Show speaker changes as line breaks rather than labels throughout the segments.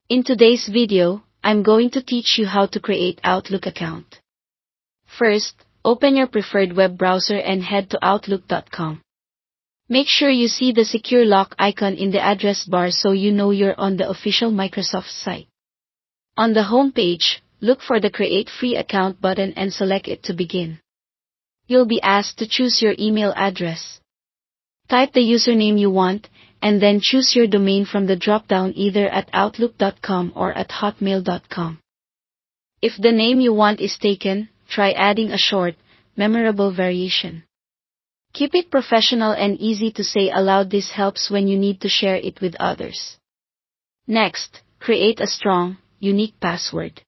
In today's video, I'm going to teach you how to create Outlook account. First, open your preferred web browser and head to outlook.com. Make sure you see the secure lock icon in the address bar so you know you're on the official Microsoft site. On the home page, look for the Create Free Account button and select it to begin. You'll be asked to choose your email address. Type the username you want, and then choose your domain from the drop-down either at outlook.com or at hotmail.com. If the name you want is taken, try adding a short, memorable variation. Keep it professional and easy to say aloud. This helps when you need to share it with others. Next, create a strong, unique password.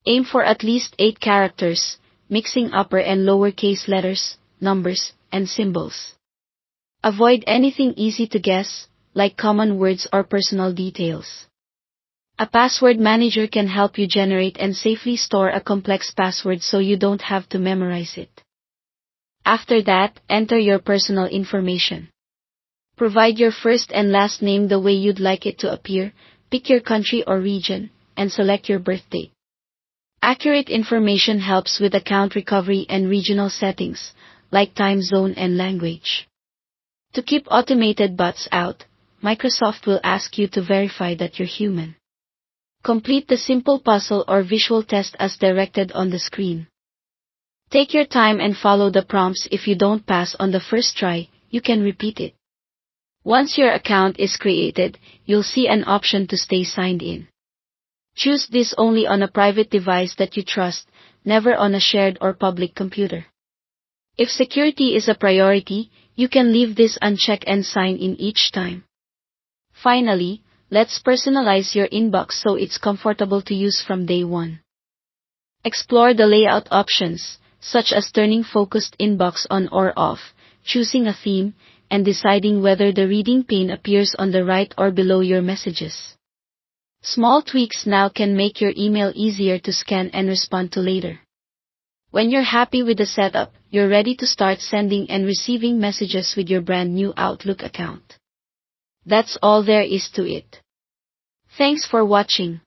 Aim for at least 8 characters, mixing upper and lowercase letters, numbers, and symbols. Avoid anything easy to guess, like common words or personal details. A password manager can help you generate and safely store a complex password so you don't have to memorize it. After that, enter your personal information. Provide your first and last name the way you'd like it to appear, pick your country or region, and select your birth date. Accurate information helps with account recovery and regional settings, like time zone and language. To keep automated bots out, Microsoft will ask you to verify that you're human. Complete the simple puzzle or visual test as directed on the screen. Take your time and follow the prompts. If you don't pass on the first try, you can repeat it. Once your account is created, you'll see an option to stay signed in. Choose this only on a private device that you trust, never on a shared or public computer. If security is a priority, you can leave this unchecked and sign in each time. Finally, let's personalize your inbox so it's comfortable to use from day one. Explore the layout options, such as turning focused inbox on or off, choosing a theme, and deciding whether the reading pane appears on the right or below your messages. Small tweaks now can make your email easier to scan and respond to later. When you're happy with the setup, you're ready to start sending and receiving messages with your brand new Outlook account. That's all there is to it. Thanks for watching.